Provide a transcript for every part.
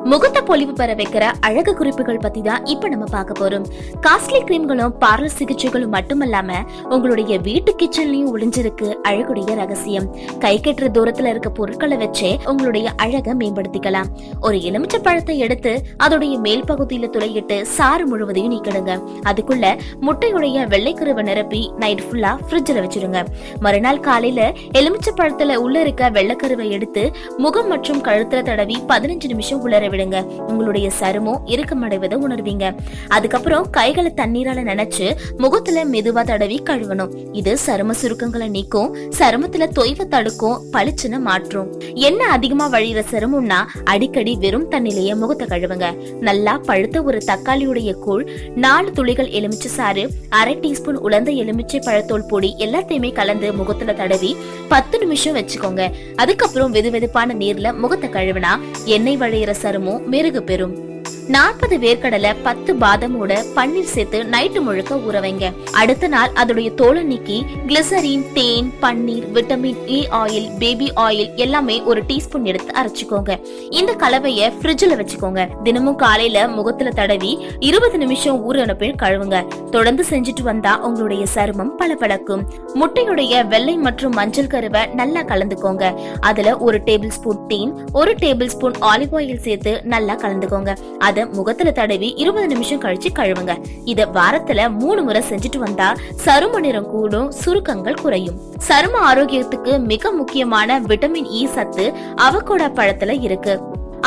முகத்தை பொலிவு பெற வைக்கிற அழகு குறிப்புகள் பத்தி தான் இப்ப நம்ம பார்க்க போறோம். காஸ்ட்லி கிரீம்களும் பார்லர் சிகிச்சைகளும் மட்டுமல்லாம உங்களுடைய வீட்டு கிச்சன்லயும் ஒளிஞ்சிருக்கு அழகுடைய ரகசியம். கை கட்டுற தூரத்துல இருக்க பொருட்களை வச்சே உங்களுடைய அழகை மேம்படுத்திக்கலாம். ஒரு எலுமிச்சை பழத்தை எடுத்து அதோடைய மேல் பகுதியில துளையிட்டு சாறு முழுவதையும் நீக்கிடுங்க. அதுக்குள்ள முட்டையுடைய வெள்ளைக்கருவை நிரப்பி நைட் ஃபுல்லா ஃப்ரிட்ஜ்ல வச்சிருங்க. மறுநாள் காலையில எலுமிச்சை பழத்துல உள்ள இருக்க வெள்ளைக்கருவை எடுத்து முகம் மற்றும் கழுத்துல தடவி 15 நிமிஷம் உலர விடுங்க. உங்களுடைய சருமம் இறுக்கமடைவதை உணர்வீங்க. அதுக்கப்புறம் கைகளை தண்ணீரால நனைச்சு முகத்துல மெதுவா தடவி கழுவணும். இது சரும சுருக்கங்களை நீக்கும், சருமத்துல தொய்வை தடுக்கும், பளிச்சுன்னு மாற்றும். என்ன அதிகமா வழிகிற சருமம்னா அடிக்கடி வெறும் தண்ணிலேயே முகத்தை கழுவுங்க. நல்லா பழுத்த ஒரு தக்காளியுடைய கூழ், 4 துளிகள் எலுமிச்சை சாறு, 1/2 டீஸ்பூன் உலர்ந்த எலுமிச்சை பழத்தோல் பொடி எல்லாத்தையுமே கலந்து முகத்துல தடவி 10 நிமிஷம் வச்சுக்கோங்க. அதுக்கப்புறம் வெதுவெதுப்பான நீர்ல முகத்தை கழுவினா எண்ணெய் வழிகிற சருமம் மெருகு பெறும். 40 வேர்க்கடலை 10 பாதமோட பன்னீர் சேர்த்து நைட்டு முழுக்க ஊற வைங்க. அடுத்த நாள் அதோடைய தோலை நீக்கி கிளிசரின், தேன், பன்னீர், vitamin E oil, baby oil எல்லாமே ஒரு டீஸ்பூன் எடுத்து அரைச்சுக்கோங்க. இந்த கலவைய ஃப்ரிட்ஜ்ல வச்சுக்கோங்க. தினமும் காலையில முகத்துல தடவி 20 நிமிஷம் ஊறின பின் கழுவுங்க. தொடர்ந்து செஞ்சுட்டு வந்தா உங்களுடைய சருமம் பளபளக்கும். முட்டையுடைய வெள்ளை மற்றும் மஞ்சள் கருவை நல்லா கலந்துக்கோங்க. அதுல 1 டேபிள் ஸ்பூன் தேன், 1 டேபிள் ஸ்பூன் ஆலிவ் ஆயில் சேர்த்து நல்லா கலந்துக்கோங்க. அத முகத்துல தடவி 20 நிமிஷம் கழிச்சு கழுவுங்க. இத வாரத்துல 3 முறை செஞ்சுட்டு வந்தா சரும நிறம் கூடும், சுருக்கங்கள் குறையும். சரும ஆரோக்கியத்துக்கு மிக முக்கியமான விட்டமின் இ சத்து அவகோடா பழத்துல இருக்கு.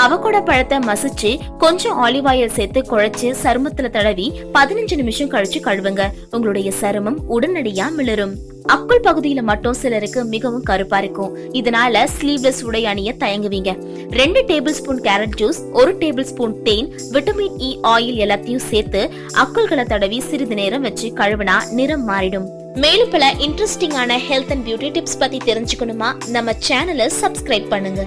அவகோடா பழத்தை மசிச்சு கொஞ்சம் ஆலிவ் ஆயில் சேர்த்து குழைச்சு சருமத்துல தடவி 15 நிமிஷம் கழிச்சு கழுவுங்க. உங்களுடைய சருமம் உடனடியா மிளரும். அக்குள் பகுதியில மட்டும் சிலருக்கு மிகவும் கருப்பா இருக்கும். இதனால ஸ்லீவ்லெஸ் உடை அணிய தயங்குவீங்க. 2 table spoon carrot juice, 1 table spoon தேன், விட்டமின் இ ஆயில் எல்லாத்தையும் சேர்த்து அக்குள்களை தடவி சிறிது நேரம் வச்சு கழுவினா நிறம் மாறிடும். மேலும் பல இன்ட்ரெஸ்டிங்கான ஹெல்த் அண்ட் பியூட்டி டிப்ஸ் பத்தி தெரிஞ்சுக்கணுமா? நம்ம சேனலை சப்ஸ்கிரைப் பண்ணுங்க.